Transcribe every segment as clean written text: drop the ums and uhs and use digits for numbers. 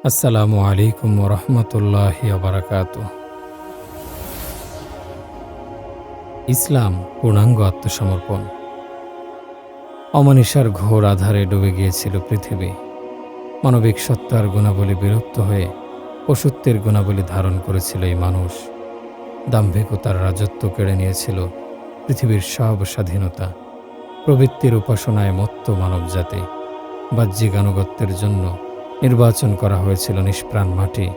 আসসালামু আলাইকুম ওরহমতুল্লাহি ওবারাকাতুহ। ইসলাম পূর্ণাঙ্গ আত্মসমর্পণ। অমানিসার ঘোর আধারে ডুবে গিয়েছিল পৃথিবী। মানবিক সত্তার গুণাবলী বিলুপ্ত হয়ে পশুত্বের গুণাবলী ধারণ করেছিল এই মানুষ। দাম্ভিকতার রাজত্ব কেড়ে নিয়েছিল পৃথিবীর সব স্বাধীনতা। প্রবৃত্তির উপাসনায় মত্ত মানবজাতি। বাহ্যিক আনুগত্যের জন্য নির্বাচন করা হয়েছিল নিষ্প্রাণ মাটি,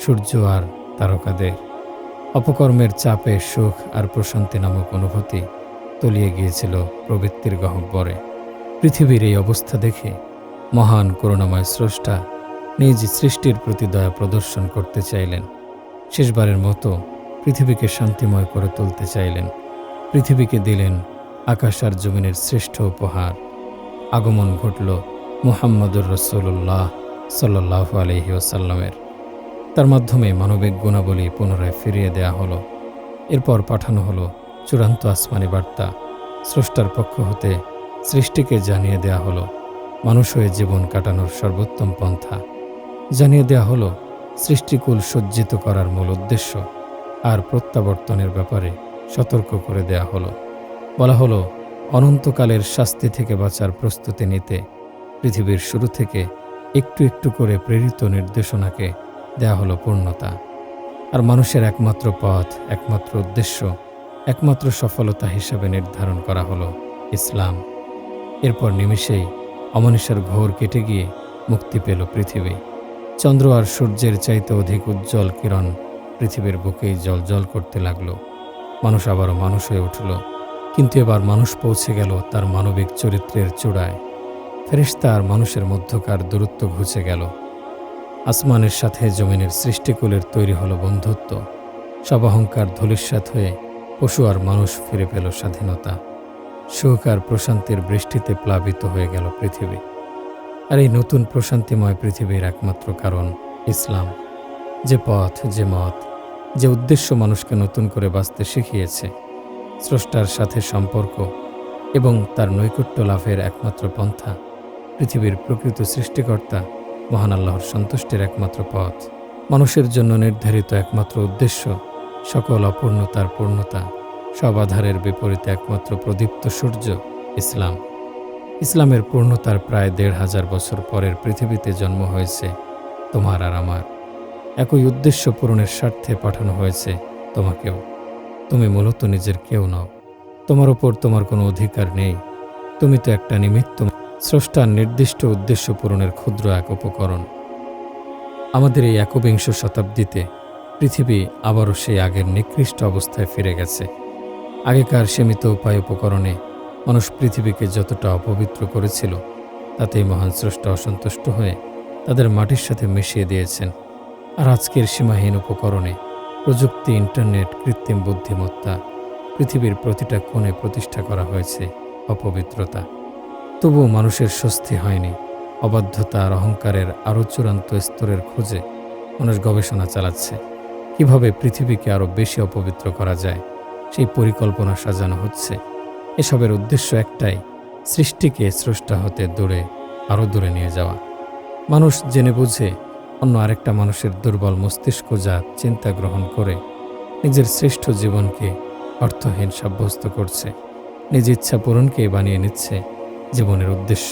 সূর্য আর তারকাদের। অপকর্মের চাপে সুখ আর প্রশান্তি নামক অনুভূতি তলিয়ে গিয়েছিল প্রবৃত্তির গহ্বরে। পৃথিবীর এই অবস্থা দেখে মহান করুণাময় স্রষ্টা নিজ সৃষ্টির প্রতি দয়া প্রদর্শন করতে চাইলেন। শেষবারের মতো পৃথিবীকে শান্তিময় করে তুলতে চাইলেন। পৃথিবীকে দিলেন আকাশ আর জমিনের শ্রেষ্ঠ উপহার। আগমন ঘটল মুহাম্মদুর রাসূলুল্লাহ সাল্লাল্লাহু আলাইহি ওয়াসাল্লামের। তার মাধ্যমে মানবিক গুণাবলী পুনরায় ফিরিয়ে দেয়া হলো। এরপর পাঠানো হলো চূড়ান্ত আসমানি বার্তা। স্রষ্টার পক্ষ হতে সৃষ্টিকে জানিয়ে দেয়া হলো মানুষ হয়ে জীবন কাটানোর সর্বোত্তম পন্থা। জানিয়ে দেয়া হলো সৃষ্টিকুল সজ্জিত করার মূল উদ্দেশ্য, আর প্রত্যাবর্তনের ব্যাপারে সতর্ক করে দেয়া হলো। বলা হলো অনন্তকালের শাস্তি থেকে বাঁচার প্রস্তুতি নিতে পৃথিবীর শুরু থেকে একটু একটু করে প্রেরিত নির্দেশনাকে দেয়া হলো পূর্ণতা। আর মানুষের একমাত্র পথ, একমাত্র উদ্দেশ্য, একমাত্র সফলতা হিসাবে নির্ধারণ করা হলো ইসলাম। এরপর নিমিষেই অমানিসার ঘোর কেটে গিয়ে মুক্তি পেল পৃথিবী। চন্দ্র আর সূর্যের চাইতে অধিক উজ্জ্বল কিরণ পৃথিবীর বুকেই জ্বলজ্বল করতে লাগলো। মানুষ আবারও মানুষ হয়ে উঠল, কিন্তু এবার মানুষ পৌঁছে গেল তার মানবিক চরিত্রের চূড়ায়। ফেরেশতা আর মানুষের মধ্যকার দূরত্ব ঘুচে গেল। আসমানের সাথে জমিনের সৃষ্টিকুলের তৈরি হলো বন্ধুত্ব। সব অহংকার ধূলিসাৎ হয়ে পশু আর মানুষ ফিরে পেল স্বাধীনতা। সুখ আর প্রশান্তির বৃষ্টিতে প্লাবিত হয়ে গেল পৃথিবী। আর এই নতুন প্রশান্তিময় পৃথিবীর একমাত্র কারণ ইসলাম। যে পথ, যে মত, যে উদ্দেশ্য মানুষকে নতুন করে বাঁচতে শিখিয়েছে। স্রষ্টার সাথে সম্পর্ক এবং তার নৈকট্য লাভের একমাত্র পন্থা। পৃথিবীর প্রকৃত সৃষ্টিকর্তা মহান আল্লাহর সন্তুষ্টির একমাত্র পথ। মানুষের জন্য নির্ধারিত একমাত্র উদ্দেশ্য, সকল অপূর্ণতার পূর্ণতা, সব আধারের বিপরীতে একমাত্র প্রদীপ্ত সূর্য ইসলাম। ইসলামের পূর্ণতার প্রায় ১৫০০ বছর পরের পৃথিবীতে জন্ম হয়েছে তোমার আর আমার। একই উদ্দেশ্য পূরণের স্বার্থে পাঠানো হয়েছে তোমাকেও। তুমি মূলত নিজের কেউ নও। তোমার ওপর তোমার কোনো অধিকার নেই। তুমি তো একটা নিমিত্ত, স্রষ্টার নির্দিষ্ট উদ্দেশ্য পূরণের ক্ষুদ্র এক উপকরণ। আমাদের এই একবিংশ শতাব্দীতে পৃথিবী আবারও সেই আগের নিকৃষ্ট অবস্থায় ফিরে গেছে। আগেকার সীমিত উপায় উপকরণে মানুষ পৃথিবীকে যতটা অপবিত্র করেছিল, তাতেই মহান স্রষ্টা অসন্তুষ্ট হয়ে তাদের মাটির সাথে মিশিয়ে দিয়েছেন। আর আজকের সীমাহীন উপকরণে প্রযুক্তি, ইন্টারনেট, কৃত্রিম বুদ্ধিমত্তা, পৃথিবীর প্রতিটা কোণে প্রতিষ্ঠা করা হয়েছে অপবিত্রতা। তবুও মানুষের স্বস্তি হয়নি। অবাধ্যতা আর অহংকারের আরও চূড়ান্ত স্তরের খোঁজে মানুষ গবেষণা চালাচ্ছে। কিভাবে পৃথিবীকে আরও বেশি অপবিত্র করা যায়, সেই পরিকল্পনা সাজানো হচ্ছে। এসবের উদ্দেশ্য একটাই, সৃষ্টিকে স্রষ্টা হতে আরও দূরে নিয়ে যাওয়া। মানুষ জেনে বুঝে অন্য আরেকটা মানুষের দুর্বল মস্তিষ্কজাত চিন্তা গ্রহণ করে নিজের শ্রেষ্ঠ জীবনকে অর্থহীন সাব্যস্ত করছে। নিজ ইচ্ছা পূরণকেই বানিয়ে নিচ্ছে জীবনের উদ্দেশ্য।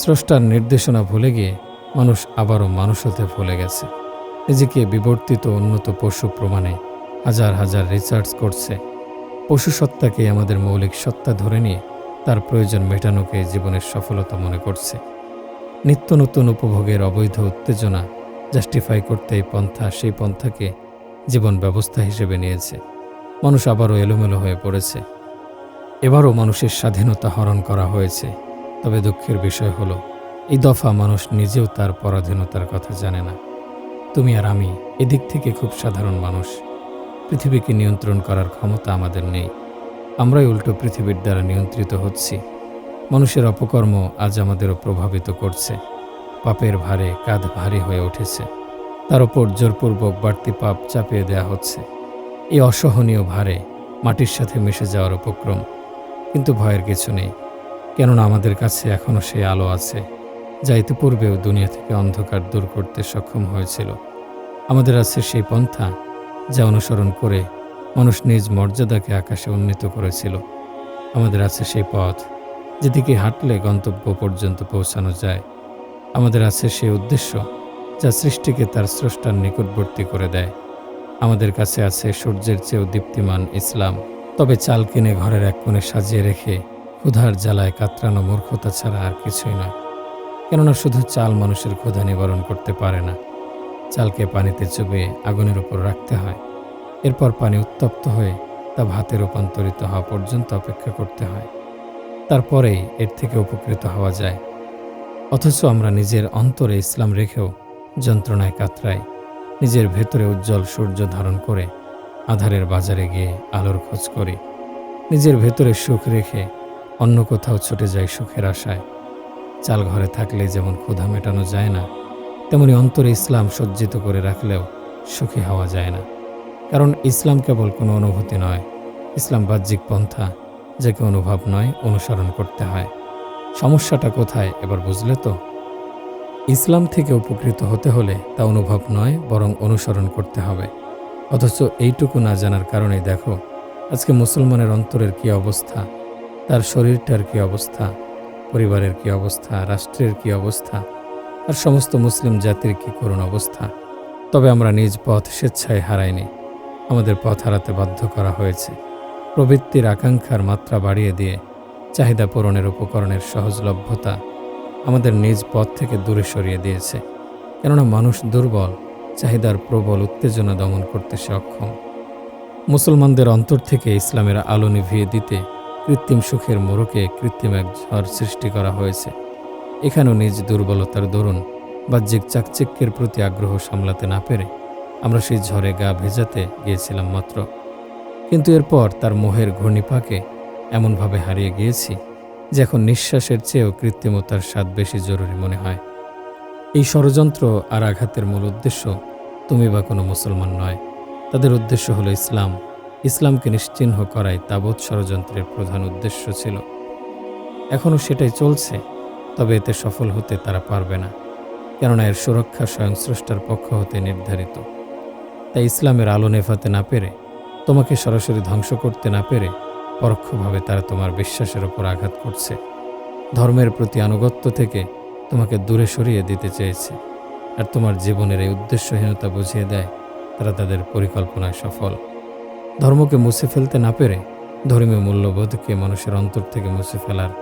স্রষ্টার নির্দেশনা ভুলে গিয়ে মানুষ আবারও মানুষ হতে ভুলে গেছে। নিজেকে বিবর্তিত উন্নত পশু প্রমাণে হাজার হাজার রিসার্চ করছে। পশু সত্তাকে আমাদের মৌলিক সত্তা ধরে নিয়ে তার প্রয়োজন মেটানোকে জীবনের সফলতা মনে করছে। নিত্য নতুন উপভোগের অবৈধ উত্তেজনা জাস্টিফাই করতে এই পন্থা সেই পন্থাকে জীবন ব্যবস্থা হিসেবে নিয়েছে। মানুষ আবারও এলোমেলো হয়ে পড়েছে। এবারও মানুষের স্বাধীনতা হরণ করা হয়েছে। তবে দুঃখের বিষয় হলো, এই দফা মানুষ নিজেও তার পরাধীনতার কথা জানে না। তুমি আর আমি এদিক থেকে খুব সাধারণ মানুষ। পৃথিবীকে নিয়ন্ত্রণ করার ক্ষমতা আমাদের নেই। আমরাই উল্টো পৃথিবীর দ্বারা নিয়ন্ত্রিত হচ্ছি। মানুষের অপকর্ম আজ আমাদেরও প্রভাবিত করছে। পাপের ভারে কাঁধ ভারী হয়ে উঠেছে। তার ওপর জোরপূর্বক বাড়তি পাপ চাপিয়ে দেয়া হচ্ছে। এই অসহনীয় ভারে মাটির সাথে মিশে যাওয়ার উপক্রম। কিন্তু ভয়ের কিছু নেই, কেননা আমাদের কাছে এখনও সেই আলো আছে যা ইতিপূর্বেও দুনিয়া থেকে অন্ধকার দূর করতে সক্ষম হয়েছিল। আমাদের আছে সেই পন্থা যা অনুসরণ করে মানুষ নিজ মর্যাদাকে আকাশে উন্নীত করেছিল। আমাদের আছে সেই পথ যেদিকে হাঁটলে গন্তব্য পর্যন্ত পৌঁছানো যায়। আমাদের আছে সেই উদ্দেশ্য যা সৃষ্টিকে তার স্রষ্টার নিকটবর্তী করে দেয়। আমাদের কাছে আছে সূর্যের চেয়েও দীপ্তিমান ইসলাম। তবে চাল কিনে ঘরের এক কোণে সাজিয়ে রেখে ক্ষুধার জ্বালায় কাতরানো মূর্খতা ছাড়া আর কিছুই নয়। কেননা শুধু চাল মানুষের ক্ষুধা নিবারণ করতে পারে না। চালকে পানিতে চুবিয়ে আগুনের উপর রাখতে হয়। এরপর পানি উত্তপ্ত হয়ে তা ভাতে রূপান্তরিত হওয়া পর্যন্ত অপেক্ষা করতে হয়। তারপরেই এর থেকে উপকৃত হওয়া যায়। অথচ আমরা নিজের অন্তরে ইসলাম রেখেও যন্ত্রণায় কাতরাই। নিজের ভেতরে উজ্জ্বল সূর্য ধারণ করে আধারের বাজারে গিয়ে আলোর খোঁজ করি। নিজের ভেতরে সুখ রেখে অন্য কোথাও ছুটে যাই সুখের আশায়। চাল ঘরে থাকলে যেমন ক্ষুধা মেটানো যায় না, তেমনি অন্তরে ইসলাম সজ্জিত করে রাখলেও সুখী হওয়া যায় না। কারণ ইসলাম কেবল কোনো অনুভূতি নয়, ইসলাম বাহ্যিক পন্থা, যাকে অনুভব নয় অনুসরণ করতে হয়। সমস্যাটা কোথায় এবার বুঝলে তো? ইসলাম থেকে উপকৃত হতে হলে তা অনুভব নয় বরং অনুসরণ করতে হবে। অথচ এইটুকু না জানার কারণেই দেখো আজকে মুসলমানের অন্তরের কী অবস্থা, তার শরীরটার কী অবস্থা, পরিবারের কী অবস্থা, রাষ্ট্রের কী অবস্থা, আর সমস্ত মুসলিম জাতির কী করুণ অবস্থা। তবে আমরা নিজ পথ স্বেচ্ছায় হারাইনি, আমাদের পথ হারাতে বাধ্য করা হয়েছে। প্রবৃত্তির আকাঙ্ক্ষার মাত্রা বাড়িয়ে দিয়ে চাহিদা পূরণের উপকরণের সহজলভ্যতা আমাদের নিজ পথ থেকে দূরে সরিয়ে দিয়েছে। কেননা মানুষ দুর্বল, চাহিদার প্রবল উত্তেজনা দমন করতে সে অক্ষম। মুসলমানদের অন্তর থেকে ইসলামের আলো নিভিয়ে দিতে কৃত্রিম সুখের মোড়কে কৃত্রিম এক ঝড় সৃষ্টি করা হয়েছে। এখানেও নিজ দুর্বলতার দরুন বাহ্যিক চাকচিক্যের প্রতি আগ্রহ সামলাতে না পেরে আমরা সেই ঝড়ে গা ভেজাতে গিয়েছিলাম মাত্র। কিন্তু এরপর তার মোহের ঘূর্ণিপাকে এমনভাবে হারিয়ে গিয়েছি যে এখন নিঃশ্বাসের চেয়েও কৃত্রিমতার স্বাদ বেশি জরুরি মনে হয়। এই ষড়যন্ত্র আর আঘাতের মূল উদ্দেশ্য তুমি বা কোনো মুসলমান নয়, তাদের উদ্দেশ্য হলো ইসলাম। ইসলামকে নিশ্চিহ্ন করাই তাবৎ ষড়যন্ত্রের প্রধান উদ্দেশ্য ছিল। এখনও সেটাই চলছে, তবে এতে সফল হতে তারা পারবে না, কেননা এর সুরক্ষা স্বয়ং স্রষ্টার পক্ষ হতে নির্ধারিত। তাই ইসলামের আলো নেভাতে না পেরে, তোমাকে সরাসরি ধ্বংস করতে না পেরে পরোক্ষভাবে তারা তোমার বিশ্বাসের ওপর আঘাত করছে। ধর্মের প্রতি আনুগত্য থেকে তোমাকে দূরে সরিয়ে দিতে চেয়েছে। আর তোমার জীবনের এই উদ্দেশ্যহীনতা বুঝিয়ে দেয় তারা তাদের পরিকল্পনায় সফল। ধর্মকে মুছে ফেলতে না পেরে ধর্মীয় মূল্যবোধকে মানুষের অন্তর থেকে মুছে ফেলার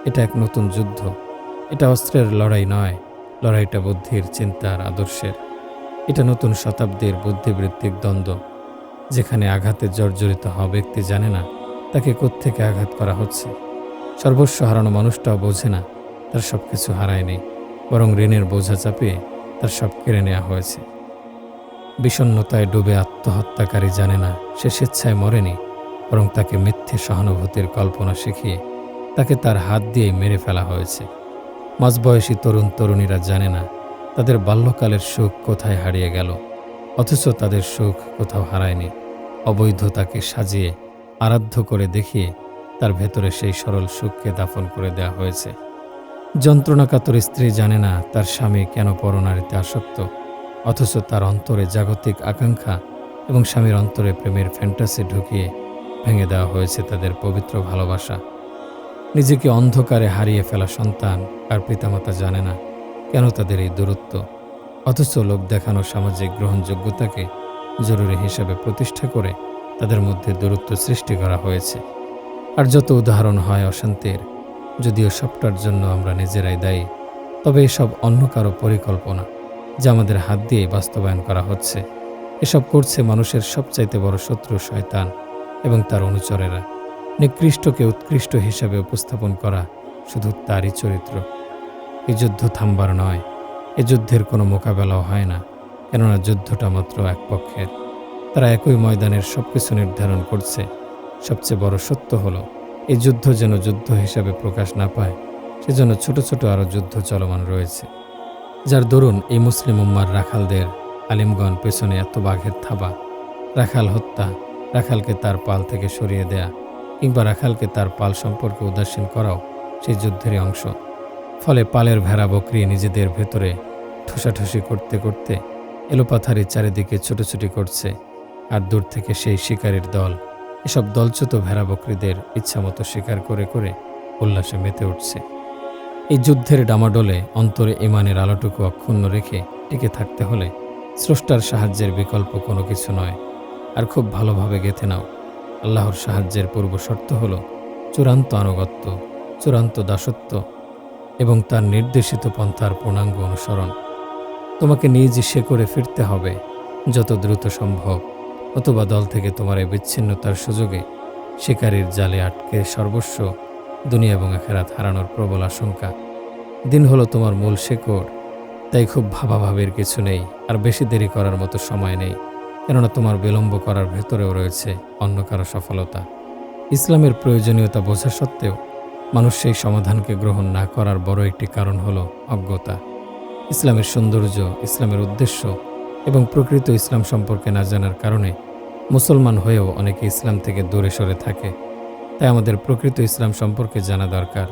এটা এক নতুন যুদ্ধ। এটা অস্ত্রের লড়াই নয়, লড়াইটা বুদ্ধির, চিন্তার, আদর্শের। এটা নতুন শতাব্দীর বুদ্ধিবৃত্তিক দ্বন্দ্ব, যেখানে আঘাতে জর্জরিত হওয়া ব্যক্তি জানে না তাকে কোত্থেকে আঘাত করা হচ্ছে। সর্বস্ব হারানো মানুষটাও বোঝে না তার সব কিছু হারায়নি, বরং ঋণের বোঝা চাপিয়ে তার সব কেড়ে নেওয়া হয়েছে। বিষণ্ণতায় ডুবে আত্মহত্যাকারী জানে না সে স্বেচ্ছায় মরেনি, বরং তাকে মিথ্যে সহানুভূতির কল্পনা শিখিয়ে তাকে তার হাত দিয়েই মেরে ফেলা হয়েছে। মাঝবয়সী তরুণ তরুণীরা জানে না তাদের বাল্যকালের সুখ কোথায় হারিয়ে গেল, অথচ তাদের সুখ কোথাও হারায়নি। অবৈধতাকে সাজিয়ে আরাধ্য করে দেখিয়ে তার ভেতরে সেই সরল সুখকে দাফন করে দেওয়া হয়েছে। যন্ত্রণাকাতর স্ত্রী জানে না তার স্বামী কেন পরনারীতে আসক্ত, অথচ তার অন্তরে জাগতিক আকাঙ্ক্ষা এবং স্বামীর অন্তরে প্রেমের ফ্যান্টাসি ঢুকিয়ে ভেঙে দেওয়া হয়েছে তাদের পবিত্র ভালোবাসা। নিজেকে অন্ধকারে হারিয়ে ফেলা সন্তান আর পিতামাতা জানে না কেন তাদের এই দূরত্ব, অথচ লোক দেখানো সামাজিক গ্রহণযোগ্যতাকে জরুরি হিসাবে প্রতিষ্ঠা করে তাদের মধ্যে দূরত্ব সৃষ্টি করা হয়েছে। আর যত উদাহরণ হয় অশান্তির, যদিও সবটার জন্য আমরা নিজেরাই দায়ী, তবে এসব অন্য কারো পরিকল্পনা যা আমাদের হাত দিয়েই বাস্তবায়ন করা হচ্ছে। এসব করছে মানুষের সবচাইতে বড় শত্রু শয়তান এবং তার অনুচরেরা। নিকৃষ্টকে উৎকৃষ্ট হিসাবে উপস্থাপন করা শুধু তারই চরিত্র। এই যুদ্ধ থামবার নয়, এ যুদ্ধের কোনো মোকাবেলাও হয় না, কেননা যুদ্ধটা মাত্র এক পক্ষের। তারা একই ময়দানের সব কিছু নির্ধারণ করছে। সবচেয়ে বড় সত্য হলো এই যুদ্ধ যেন যুদ্ধ হিসাবে প্রকাশ না পায়, সেজন্য ছোট ছোট আরও যুদ্ধ চলমান রয়েছে, যার দরুন এই মুসলিম উম্মার রাখালদের আলিমগণ পেছনে এত বাঘের থাবা। রাখাল হত্যা, রাখালকে তার পাল থেকে সরিয়ে দেয়া কিংবা রাখালকে তার পাল সম্পর্কে উদাসীন করাও সেই যুদ্ধেরই অংশ। ফলে পালের ভেড়া বকরি নিজেদের ভেতরে ঠুসাঠুসি করতে করতে এলোপাথারি চারিদিকে ছোটাছুটি করছে, আর দূর থেকে সেই শিকারীর দল এসব দলচ্যুত ভেড়া বকরিদের ইচ্ছামতো শিকার করে করে উল্লাসে মেতে উঠছে। এই যুদ্ধের ডামাডোলে অন্তরে ইমানের আলোটুকু অক্ষুণ্ণ রেখে টিকে থাকতে হলে স্রষ্টার সাহায্যের বিকল্প কোনো কিছু নয়। আর খুব ভালোভাবে গেঁথে নাও, আল্লাহর সাহায্যের পূর্ব শর্ত হল চূড়ান্ত আনুগত্য, চূড়ান্ত দাসত্ব এবং তার নির্দেশিত পন্থার পূর্ণাঙ্গ অনুসরণ। তোমাকে নিজ শেকড়ে ফিরতে হবে যত দ্রুত সম্ভব, অথবা দল থেকে তোমার এই বিচ্ছিন্নতার সুযোগে শিকারীর জালে আটকে সর্বস্ব দুনিয়া এবং আখিরাত হারানোর প্রবল আশঙ্কা। দিন হলো তোমার মূল শেকড়, তাই খুব ভাবাভাবির কিছু নেই, আর বেশি দেরি করার মতো সময় নেই, কেননা তোমার বিলম্ব করার ভেতরেও রয়েছে অন্য কারো সফলতা। ইসলামের প্রয়োজনীয়তা বোঝা সত্ত্বেও মানুষ সেই সমাধানকে গ্রহণ না করার বড় একটি কারণ হলো অজ্ঞতা। ইসলামের সৌন্দর্য, ইসলামের উদ্দেশ্য এবং প্রকৃত ইসলাম সম্পর্কে না জানার কারণে মুসলমান হয়েও অনেকে ইসলাম থেকে দূরে সরে থাকে। তাই আমাদের প্রকৃত ইসলাম সম্পর্কে জানা দরকার,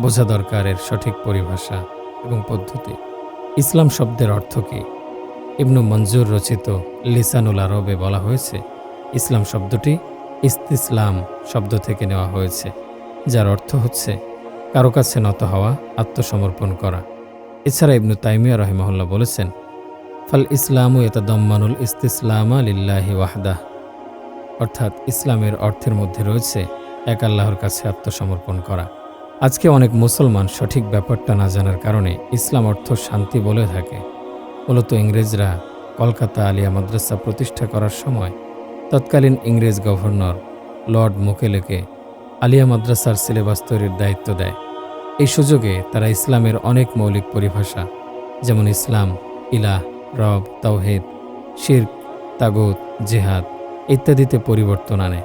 বোঝা দরকার এর সঠিক পরিভাষা এবং পদ্ধতি। ইসলাম শব্দের অর্থ কী? ইবনু মঞ্জুর রচিত লিসানুল আরবে বলা হয়েছে, ইসলাম শব্দটি ইস্তিসলাম শব্দ থেকে নেওয়া হয়েছে, যার অর্থ হচ্ছে কারো কাছে নত হওয়া, আত্মসমর্পণ করা। এছাড়া ইবনু তাইমিয়া রাহিমাহুল্লাহ বলেছেন, ফাল ইসলামু ইয়াতাদাম্মানুল ইস্তিসলামা লিল্লাহি ওয়াহদাহ, অর্থাৎ ইসলামের অর্থের মধ্যে রয়েছে এক আল্লাহর কাছে আত্মসমর্পণ করা। আজকে অনেক মুসলমান সঠিক ব্যাপারটা না জানার কারণে ইসলাম অর্থ শান্তি বলে থাকে। মূলত ইংরেজরা কলকাতা আলিয়া মাদ্রাসা প্রতিষ্ঠা করার সময় তৎকালীন ইংরেজ গভর্নর লর্ড মোকেলেকে আলিয়া মাদ্রাসার সিলেবাস তৈরির দায়িত্ব দেয়। এই সুযোগে তারা ইসলামের অনেক মৌলিক পরিভাষা, যেমন ইসলাম, ইলাহ, রব, তাওহীদ, শিরক, তাগুত, জিহাদ ইত্যাদিতে পরিবর্তন আনে।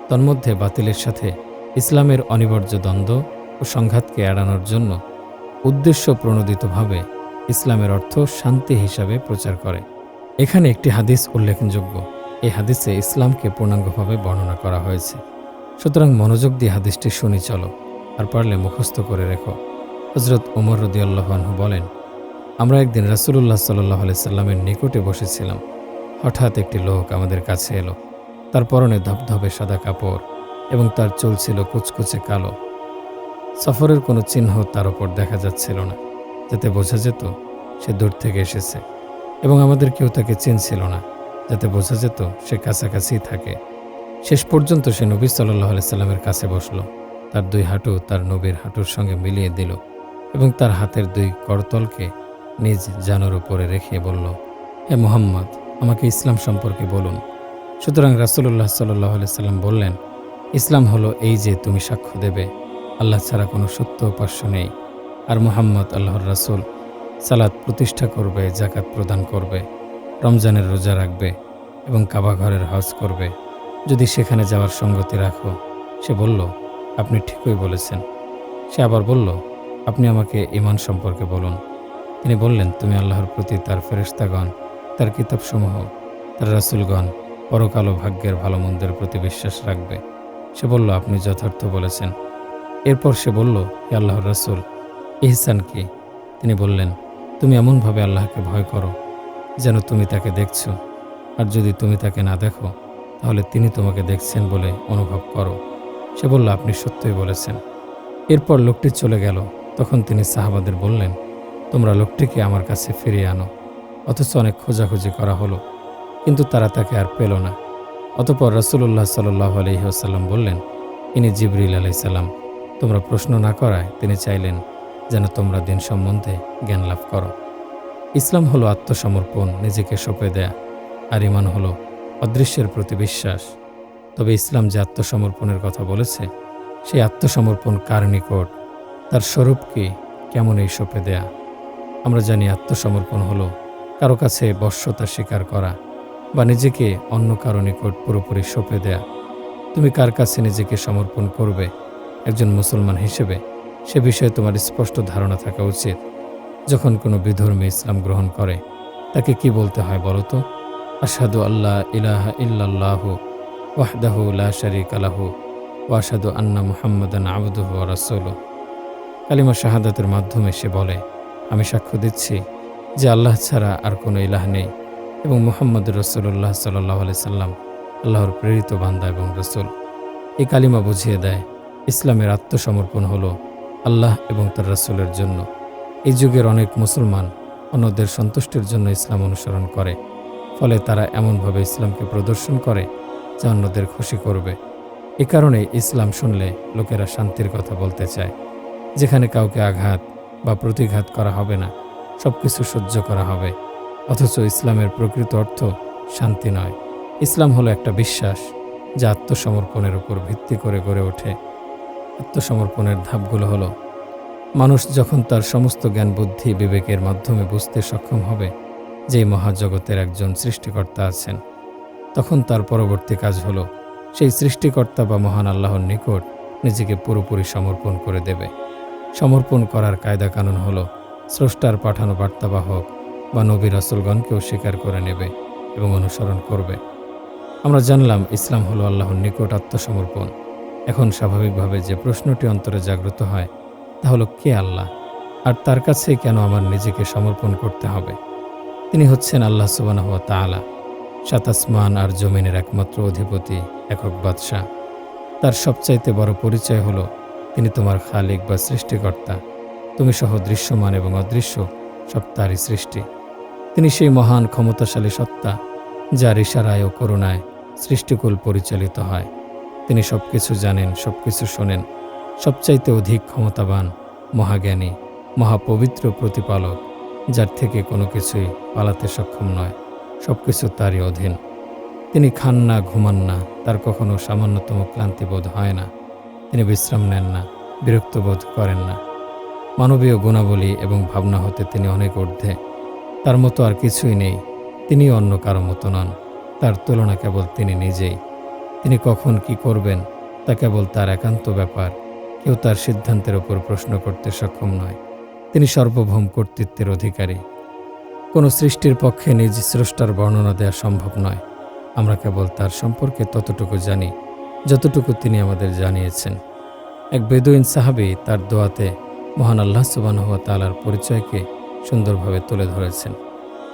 তন্মধ্যে বাতিলের সাথে ইসলামের অনিবার্য দ্বন্দ্ব ও সংঘাতকে এড়ানোর জন্য উদ্দেশ্য প্রণোদিতভাবে ইসলামের অর্থ শান্তি হিসাবে প্রচার করে। এখানে একটি হাদিস উল্লেখযোগ্য। এই হাদিসে ইসলামকে পূর্ণাঙ্গভাবে বর্ণনা করা হয়েছে। সুতরাং মনোযোগ দিয়ে হাদিসটি শুনি চলো, আর পারলে মুখস্থ করে রেখো। হযরত ওমর রাদিয়াল্লাহু আনহু বলেন, আমরা একদিন রাসূলুল্লাহ সাল্লাল্লাহু আলাইহি সাল্লামের নিকটে বসেছিলাম। হঠাৎ একটি লোক আমাদের কাছে এলো। তার পরনে ধবধবে সাদা কাপড় এবং তার চুল ছিল কুচকুচে কালো। সফরের কোনো চিহ্ন তার ওপর দেখা যাচ্ছিল না, যাতে বোঝা যেত সে দূর থেকে এসেছে, এবং আমাদের কেউ তাকে চিনছিল না, যাতে বোঝা যেত সে কাছাকাছিই থাকে। শেষ পর্যন্ত সে নবী সাল্লাল্লাহু আলাইহি সাল্লামের কাছে বসল, তার দুই হাঁটু তার নবীর হাঁটুর সঙ্গে মিলিয়ে দিল এবং তার হাতের দুই করতলকে নিজ জানুর উপরে রেখে বলল, হে মুহাম্মদ, আমাকে ইসলাম সম্পর্কে বলুন। সুতরাং রাসূলুল্লাহ সাল্লাল্লাহু আলাইহি সাল্লাম বললেন, ইসলাম হলো এই যে তুমি সাক্ষ্য দেবে আল্লাহ ছাড়া কোনো সত্য উপাস্য নেই, আর মুহাম্মদ আল্লাহর রাসূল, সালাত প্রতিষ্ঠা করবে, যাকাত প্রদান করবে, রমজানের রোজা রাখবে এবং কাবা ঘরের হজ করবে, যদি সেখানে যাওয়ার সঙ্গতি রাখো। সে বলল, আপনি ঠিকই বলেছেন। সে আবার বলল, আপনি আমাকে ঈমান সম্পর্কে বলুন। তিনি বললেন, তুমি আল্লাহর প্রতি, তার ফেরেশতাগণ, তার কিতাবসমূহ, তার রাসূলগণ, পরকাল ও ভাগ্যের ভালো মন্দের প্রতি বিশ্বাস রাখবে। সে বলল, আপনি যথার্থ বলেছেন। এরপর সে বলল, হে আল্লাহর রাসূল, ইহসান কি? তিনি বললেন, তুমি এমনভাবে আল্লাহকে ভয় করো যেন তুমি তাকে দেখছ, আর যদি তুমি তাকে না দেখো তাহলে তিনি তোমাকে দেখছেন বলে অনুভব করো। সে বলল, আপনি সত্যই বলেছেন। এরপর লোকটি চলে গেল। তখন তিনি সাহাবাদের বললেন, তোমরা লোকটিকে আমার কাছে ফিরিয়ে আনো। অথচ অনেক খোঁজাখুঁজি করা হলো, কিন্তু তারা তাকে আর পেল না। অতঃপর রাসূলুল্লাহ সাল্লাল্লাহু আলাইহি ওয়াসাল্লাম বললেন, ইনি জিবরিল আলাইহিস সালাম। তোমরা প্রশ্ন না করায় তিনি চাইলেন যেন তোমরা দিন সম্বন্ধে জ্ঞান লাভ করো। ইসলাম হলো আত্মসমর্পণ, নিজেকে সঁপে দেয়া, আর ঈমান হলো অদৃশ্যের প্রতি বিশ্বাস। তবে ইসলাম যে আত্মসমর্পণের কথা বলেছে, সেই আত্মসমর্পণ কার নিকট, তার স্বরূপ কি, কেমন এই সঁপে দেয়া? আমরা জানি আত্মসমর্পণ হলো কারো কাছে বশ্যতা স্বীকার করা বা নিজেকে অন্য কারো নিকট পুরোপুরি সঁপে দেয়া। তুমি কার কাছে নিজেকে সমর্পণ করবে একজন মুসলমান হিসেবে, সে বিষয়ে তোমার স্পষ্ট ধারণা থাকা উচিত। যখন কোনো বিধর্মী ইসলাম গ্রহণ করে তাকে কি বলতে হয় বলো তো? আশহাদু আল্লা ইলাহা ইল্লাল্লাহু ওয়াহদাহু লা শারীকা লাহু ওয়া আশহাদু আন্না মুহাম্মাদান আবদুহু ওয়া রাসূলুহু। কালিমা শাহাদাতের মাধ্যমে সে বলে, আমি সাক্ষ্য দিচ্ছি যে আল্লাহ ছাড়া আর কোনো ইলাহ নেই এবং মুহাম্মদ রাসূলুল্লাহ সাল্লাল্লাহু আলাইহি সাল্লাম আল্লাহর প্রেরিত বান্দা এবং রাসূল। এই কালিমা বুঝিয়ে দেয় ইসলামের আত্মসমর্পণ হলো আল্লাহ এবং তার রাসূলের জন্য। এই যুগের অনেক মুসলমান অন্যদের সন্তুষ্টির জন্য ইসলাম অনুসরণ করে, ফলে তারা এমনভাবে ইসলামকে প্রদর্শন করে যা অন্যদের খুশি করবে। এ কারণে ইসলাম শুনলে লোকেরা শান্তির কথা বলতে চায়, যেখানে কাউকে আঘাত বা প্রতিঘাত করা হবে না, সব কিছু সহ্য করা হবে। অথচ ইসলামের প্রকৃত অর্থ শান্তি নয়। ইসলাম হলো একটা বিশ্বাস যা আত্মসমর্পণের উপর ভিত্তি করে গড়ে ওঠে। আত্মসমর্পণের ধাপগুলো হলো, মানুষ যখন তার সমস্ত জ্ঞান বুদ্ধি বিবেকের মাধ্যমে বুঝতে সক্ষম হবে যে এই মহাজগতের একজন সৃষ্টিকর্তা আছেন, তখন তার পরবর্তী কাজ হলো সেই সৃষ্টিকর্তা বা মহান আল্লাহর নিকট নিজেকে পুরোপুরি সমর্পণ করে দেবে। সমর্পণ করার কায়দা কানুন হলো স্রষ্টার পাঠানো বার্তাবাহক বা নবী রাসূলগণকেও স্বীকার করে নেবে এবং অনুসরণ করবে। আমরা জানলাম ইসলাম হলো আল্লাহর নিকট আত্মসমর্পণ। এখন স্বাভাবিকভাবে যে প্রশ্নটি অন্তরে জাগ্রত হয় তা হলো, কে আল্লাহ, আর তার কাছে কেন আমার নিজেকে সমর্পণ করতে হবে? তিনি হচ্ছেন আল্লাহ সুবহানাহু ওয়া তাআলা, সাত আসমান আর জমিনের একমাত্র অধিপতি, একক বাদশাহ। তার সবচাইতে বড় পরিচয় হলো তিনি তোমার খালিক বা সৃষ্টিকর্তা। তুমি সহ দৃশ্যমান এবং অদৃশ্য সব তারই সৃষ্টি। তিনি সেই মহান ক্ষমতাশালী সত্তা যার ইশারায় ও করুণায় সৃষ্টিকুল পরিচালিত হয়। তিনি সব কিছু জানেন, সব কিছু শোনেন, সবচাইতে অধিক ক্ষমতাবান, মহাজ্ঞানী, মহাপবিত্র প্রতিপালক, যার থেকে কোনো কিছুই পালাতে সক্ষম নয়। সব কিছু তারই অধীন। তিনি খান না, ঘুমান না, তার কখনো সামান্যতম ক্লান্তিবোধ হয় না। তিনি বিশ্রাম নেন না, বিরক্ত বোধ করেন না। মানবীয় গুণাবলী এবং ভাবনা হতে তিনি অনেক ঊর্ধ্বে। তার মতো আর কিছুই নেই। তিনি অন্য কারো মতো নন। তার তুলনা কেবল তিনি নিজেই। তিনি কখন কি করবেন তা কেবল তার একান্ত ব্যাপার। কেউ তার সিদ্ধান্তের উপর প্রশ্ন করতে সক্ষম নয়। তিনি সার্বভৌম কর্তৃত্বের অধিকারী। কোনো সৃষ্টির পক্ষে নিজ স্রষ্টার বর্ণনা দেওয়া সম্ভব নয়। আমরা কেবল তার সম্পর্কে ততটুকু জানি যতটুকু তিনি আমাদের জানিয়েছেন। এক বেদুইন সাহাবী তার দোয়াতে মহান আল্লাহ সুবহানাহু ওয়া তাআলার পরিচয়কে সুন্দরভাবে তুলে ধরেছেন।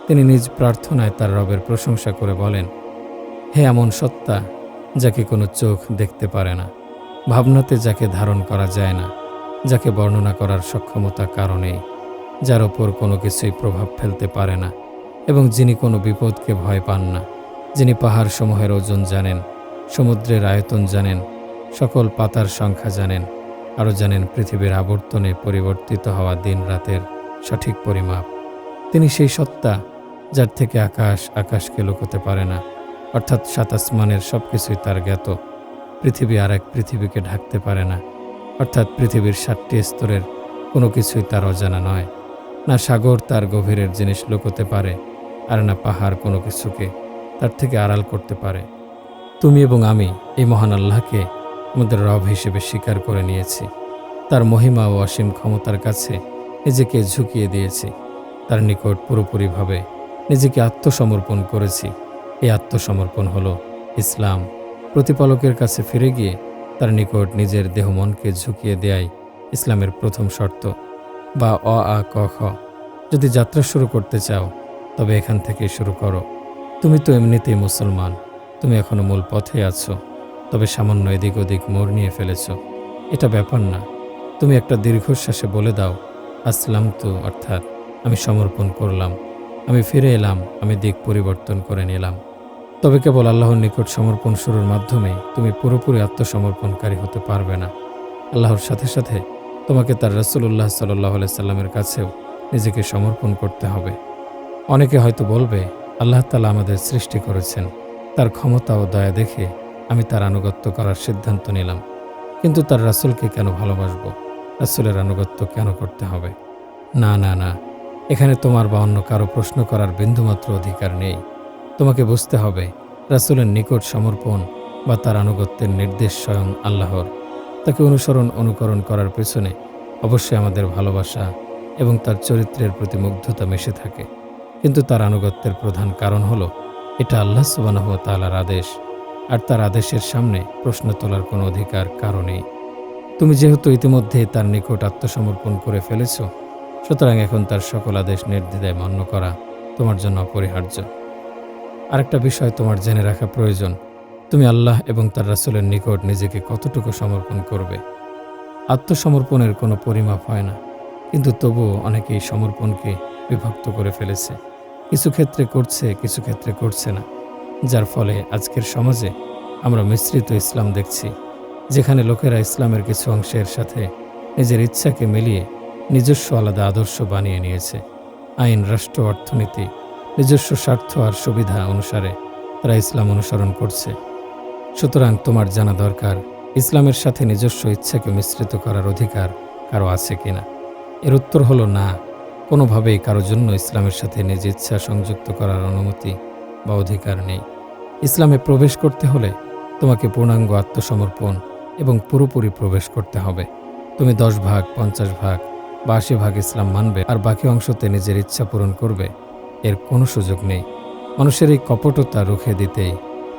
তিনি নিজ প্রার্থনায় তার রবের প্রশংসা করে বলেন, হে এমন সত্তা যাকে কোনো চোখ দেখতে পারে না, ভাবনাতে যাকে ধারণ করা যায় না, যাকে বর্ণনা করার সক্ষমতা কারো নেই, যার ওপর কোনো কিছুই প্রভাব ফেলতে পারে না এবং যিনি কোনো বিপদকে ভয় পান না, যিনি পাহাড় সমূহের ওজন জানেন, সমুদ্রের আয়তন জানেন, সকল পাতার সংখ্যা জানেন, আরও জানেন পৃথিবীর আবর্তনে পরিবর্তিত হওয়া দিন রাতের সঠিক পরিমাপ। তিনি সেই সত্তা যার থেকে আকাশ আকাশকে লুকোতে পারে না, অর্থাৎ সাত আসমানের সব কিছুই তার জ্ঞাত। পৃথিবী আর এক পৃথিবীকে ঢাকতে পারে না, অর্থাৎ পৃথিবীর ৭টি স্তরের কোনো কিছুই তার অজানা নয়। না সাগর তার গভীরের জিনিস লুকোতে পারে, আর না পাহাড় কোনো কিছুকে তার থেকে আড়াল করতে পারে। তুমি এবং আমি এই মহান আল্লাহকে আমাদের রব হিসেবে স্বীকার করে নিয়েছি। তার মহিমা ও অসীম ক্ষমতার কাছে নিজেকে ঝুঁকিয়ে দিয়েছি। তার নিকট পুরোপুরিভাবে নিজেকে আত্মসমর্পণ করেছি। এই আত্মসমর্পণ হলো ইসলাম। প্রতিপালকের কাছে ফিরে গিয়ে তার নিকট নিজের দেহ মনকে ঝুঁকিয়ে দেয়াই ইসলামের প্রথম শর্ত, বা অ আ ক খ। যদি যাত্রা শুরু করতে চাও তবে এখান থেকে শুরু করো। তুমি তো এমনিতেই মুসলমান, তুমি এখনো মূল পথে আছো, তবে সামান্য এদিক ওদিক মোড় নিয়ে ফেলেছ। এটা ব্যাপার না। তুমি একটা দীর্ঘশ্বাসে বলে দাও, আসলামতু, অর্থাৎ আমি সমর্পণ করলাম, আমি ফিরে এলাম, আমি দিক পরিবর্তন করে নিলাম। তবে কেবল আল্লাহর নিকট সমর্পণ শুরুর মাধ্যমে তুমি পুরোপুরি আত্মসমর্পণকারী হতে পারবে না। আল্লাহর সাথে সাথে তোমাকে তার রাসূলুল্লাহ সাল্লাল্লাহু আলাইহি সাল্লামের কাছেও নিজেকে সমর্পণ করতে হবে। অনেকে হয়তো বলবে, আল্লাহ তাআলা আমাদের সৃষ্টি করেছেন, তার ক্ষমতা ও দয়া দেখে আমি তার আনুগত্য করার সিদ্ধান্ত নিলাম, কিন্তু তার রাসূলকে কেন ভালোবাসবো? রাসূলের আনুগত্য কেন করতে হবে? না না না, এখানে তোমার বা অন্য কারো প্রশ্ন করার বিন্দুমাত্র অধিকার নেই। তোমাকে বুঝতে হবে, রাসূলের নিকট সমর্পণ বা তার আনুগত্যের নির্দেশ স্বয়ং আল্লাহর। তাকে অনুকরণ করার পেছনে অবশ্যই আমাদের ভালোবাসা এবং তার চরিত্রের প্রতি মুগ্ধতা মিশে থাকে, কিন্তু তার আনুগত্যের প্রধান কারণ হলো এটা আল্লাহ সুবহানাহু ওয়া তাআলার আদেশ, আর তার আদেশের সামনে প্রশ্ন তোলার কোনো অধিকার কারো নেই। তুমি যেহেতু ইতিমধ্যে তার নিকট আত্মসমর্পণ করে ফেলেছ, সুতরাং এখন তার সকল আদেশ নির্দ্বিধায় মান্য করা তোমার জন্য অপরিহার্য। আরেকটা বিষয় তোমার জেনে রাখা প্রয়োজন, তুমি আল্লাহ এবং তার রাসূলের নিকট নিজেকে কতটুকু সমর্পণ করবে। আত্মসমর্পণের কোনো পরিমাপ হয় না, কিন্তু তবুও অনেকেই সমর্পণকে বিভক্ত করে ফেলেছে। কিছু ক্ষেত্রে করছে, কিছু ক্ষেত্রে করছে না, যার ফলে আজকের সমাজে আমরা মিশ্রিত ইসলাম দেখছি, যেখানে লোকেরা ইসলামের কিছু অংশের সাথে নিজের ইচ্ছাকে মিলিয়ে নিজস্ব আলাদা আদর্শ বানিয়ে নিয়েছে। আইন, রাষ্ট্র, অর্থনীতি, নিজস্ব স্বার্থ আর সুবিধা অনুসারে তারা ইসলাম অনুসরণ করছে। সুতরাং তোমার জানা দরকার, ইসলামের সাথে নিজস্ব ইচ্ছাকে মিশ্রিত করার অধিকার কারো আছে কিনা। এর উত্তর হলো না, কোনোভাবেই কারো জন্য ইসলামের সাথে নিজ ইচ্ছা সংযুক্ত করার অনুমতি বা অধিকার নেই। ইসলামে প্রবেশ করতে হলে তোমাকে পূর্ণাঙ্গ আত্মসমর্পণ এবং পুরোপুরি প্রবেশ করতে হবে। তুমি 10 ভাগ, 50 ভাগ বা 80 ভাগ ইসলাম মানবে আর বাকি অংশতে নিজের ইচ্ছা পূরণ করবে, এর কোনো সুযোগ নেই। মানুষের এই কপটতা রুখে দিতেই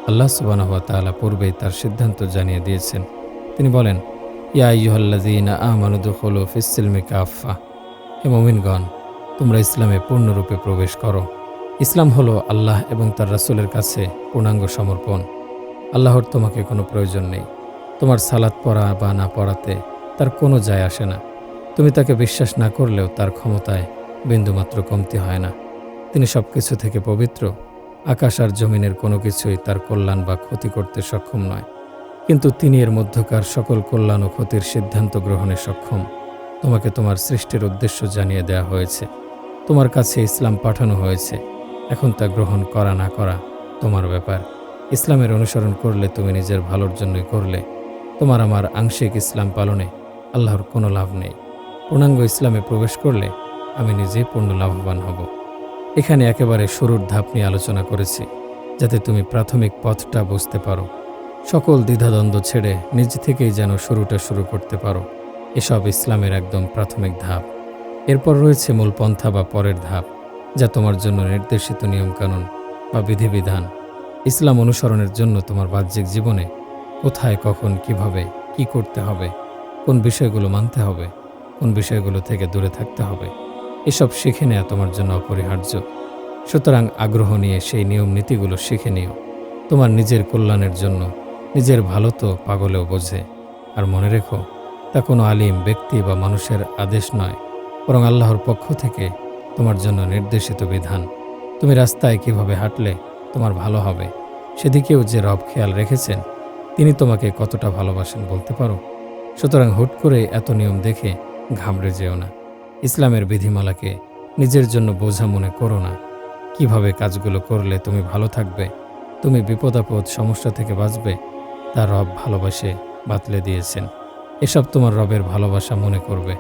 আল্লাহ সুবহানাহু ওয়া তাআলা পূর্বেই তার সিদ্ধান্ত জানিয়ে দিয়েছেন। তিনি বলেন, ইয়া আইয়ুহাল্লাযীনা আমানু দুখুলু ফিস-সিলমি কাফা, হে মুমিনগণ, তোমরা ইসলামে পূর্ণরূপে প্রবেশ করো। ইসলাম হলো আল্লাহ এবং তার রাসূলের কাছে পূর্ণাঙ্গ সমর্পণ। আল্লাহর তোমাকে কোনো প্রয়োজন নেই। তোমার সালাত পড়া বা না পড়াতে তার কোনো যায় আসে না। তুমি তাকে বিশ্বাস না করলেও তার ক্ষমতায় বিন্দুমাত্র কমতি হয় না। তিনি সব কিছু থেকে পবিত্র। আকাশ আর জমিনের কোনো কিছুই তার কল্যাণ বা ক্ষতি করতে সক্ষম নয়, কিন্তু তিনি এর মধ্যকার সকল কল্যাণ ও ক্ষতির সিদ্ধান্ত গ্রহণে সক্ষম। তোমাকে তোমার সৃষ্টির উদ্দেশ্য জানিয়ে দেওয়া হয়েছে, তোমার কাছে ইসলাম পাঠানো হয়েছে। এখন তা গ্রহণ করা না করা তোমার ব্যাপার। ইসলামের অনুসরণ করলে তুমি নিজের ভালোর জন্যই করলে। তোমার আমার আংশিক ইসলাম পালনে আল্লাহর কোনো লাভ নেই। পূর্ণাঙ্গ ইসলামে প্রবেশ করলে আমি নিজেই পূর্ণ লাভবান হব। এখানে একেবারে শুরুর ধাপ নিয়ে আলোচনা করেছি, যাতে তুমি প্রাথমিক পথটা বুঝতে পারো। সকল দ্বিধাদ্বন্দ্ব ছেড়ে নিজ থেকেই যেন শুরুটা শুরু করতে পারো। এসব ইসলামের একদম প্রাথমিক ধাপ। এরপর রয়েছে মূল পন্থা বা পরের ধাপ, যা তোমার জন্য নির্দেশিত নিয়মকানুন বা বিধিবিধান। ইসলাম অনুসরণের জন্য তোমার বাহ্যিক জীবনে কোথায়, কখন, কিভাবে, কি করতে হবে, কোন বিষয়গুলো মানতে হবে, কোন বিষয়গুলো থেকে দূরে থাকতে হবে, এসব শিখে নেওয়া তোমার জন্য অপরিহার্য। সুতরাং আগ্রহ নিয়ে সেই নিয়ম নীতিগুলো শিখে নিও, তোমার নিজের কল্যাণের জন্য। নিজের ভালো তো পাগলেও বোঝে। আর মনে রেখো, তা কোনো আলিম, ব্যক্তি বা মানুষের আদেশ নয়, বরং আল্লাহর পক্ষ থেকে তোমার জন্য নির্দেশিত বিধান। তুমি রাস্তায় কিভাবে হাঁটলে তোমার ভালো হবে, সেদিকেও যে রব খেয়াল রেখেছেন, তিনি তোমাকে কতটা ভালোবাসেন বলতে পারো। সুতরাং হুট করে এত নিয়ম দেখে ঘাবড়ে যেও না। ইসলামের বিধিমালাকে নিজের জন্য বোঝা মনে করো না। কিভাবে কাজগুলো করলে তুমি ভালো থাকবে, তুমি বিপদাপদ সমস্যা থেকে বাঁচবে, তা রব ভালোবাসে বাতলে দিয়েছেন। এসব তোমার রবের ভালোবাসা মনে করবে,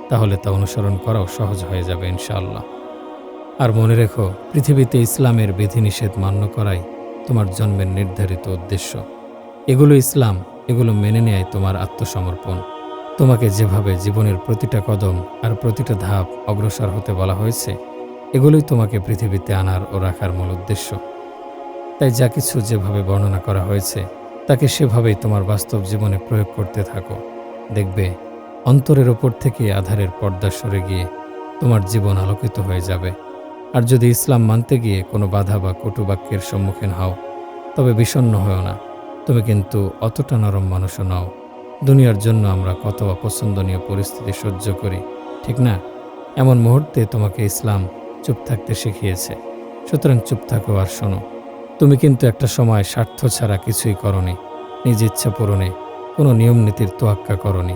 তাহলে তা অনুসরণ করাও সহজ হয়ে যাবে ইনশাআল্লাহ। আর মনে রেখো, পৃথিবীতে ইসলামের বিধিনিষেধ মান্য করাই তোমার জন্মের নির্ধারিত উদ্দেশ্য। এগুলো ইসলাম, এগুলো মেনে নেয় তোমার আত্মসমর্পণ। তোমাকে যেভাবে জীবনের প্রতিটা কদম আর প্রতিটা ধাপ অগ্রসর হতে বলা হয়েছে, এগুলোই তোমাকে পৃথিবীতে আনার ও রাখার মূল উদ্দেশ্য। তাই যা কিছু যেভাবে বর্ণনা করা হয়েছে, তাকে সেভাবেই তোমার বাস্তব জীবনে প্রয়োগ করতে থাকো। দেখবে, অন্তরের ওপর থেকে আধারের পর্দা সরে গিয়ে তোমার জীবন আলোকিত হয়ে যাবে। আর যদি ইসলাম মানতে গিয়ে কোনো বাধা বা কটুবাক্যের সম্মুখীন হও, তবে বিষণ্ণ হও না। তুমি কিন্তু অতটা নরম মানুষও নও। দুনিয়ার জন্য আমরা কত অপছন্দনীয় পরিস্থিতি সহ্য করি, ঠিক না? এমন মুহূর্তে তোমাকে ইসলাম চুপ থাকতে শিখিয়েছে। সুতরাং চুপ থাকো আর শোনো। তুমি কিন্তু একটা সময় স্বার্থ ছাড়া কিছুই করনি, নিজ ইচ্ছা পূরণে কোনো নিয়ম নীতির তোয়াক্কা করনি।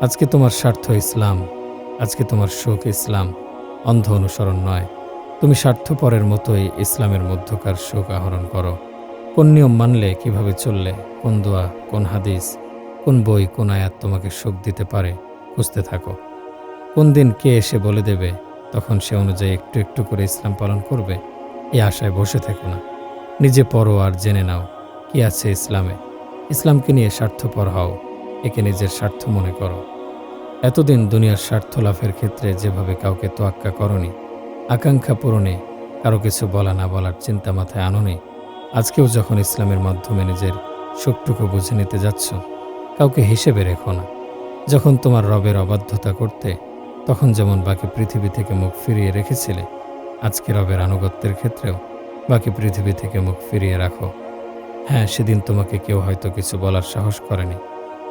আজকে তোমার স্বার্থ ইসলাম, আজকে তোমার সুখ ইসলাম, অন্ধ অনুসরণ নয়। তুমি স্বার্থপরের মতোই ইসলামের মধ্যকার সুখ আহরণ করো। কোন নিয়ম মানলে, কিভাবে চললে, কোন দোয়া, কোন হাদিস, কোন বই, কোন আয়াত তোমাকে সুখ দিতে পারে, খুঁজতে থাকো। কোন দিন কে এসে বলে দেবে, তখন সে অনুযায়ী একটু একটু করে ইসলাম পালন করবে, এই আশায় বসে থেকো না। নিজে পড়ো আর জেনে নাও কি আছে ইসলামে। ইসলামকে নিয়ে স্বার্থপর হও, একে নিজের স্বার্থ মনে করো। এতদিন দুনিয়ার স্বার্থ লাভের ক্ষেত্রে যেভাবে কাউকে তোয়াক্কা করনি, আকাঙ্ক্ষা পূরণে কারো কিছু বলা না বলার চিন্তা মাথায় আনোনি, আজকেও যখন ইসলামের মাধ্যমে নিজের সুখটুকু বুঝে নিতে যাচ্ছ, কাউকে হিসেবে রেখো না। যখন তোমার রবের অবাধ্যতা করতে, তখন যেমন বাকি পৃথিবী থেকে মুখ ফিরিয়ে রেখেছিলে, আজকে রবের আনুগত্যের ক্ষেত্রেও বাকি পৃথিবী থেকে মুখ ফিরিয়ে রাখো। হ্যাঁ, সেদিন তোমাকে কেউ হয়তো কিছু বলার সাহস করেনি,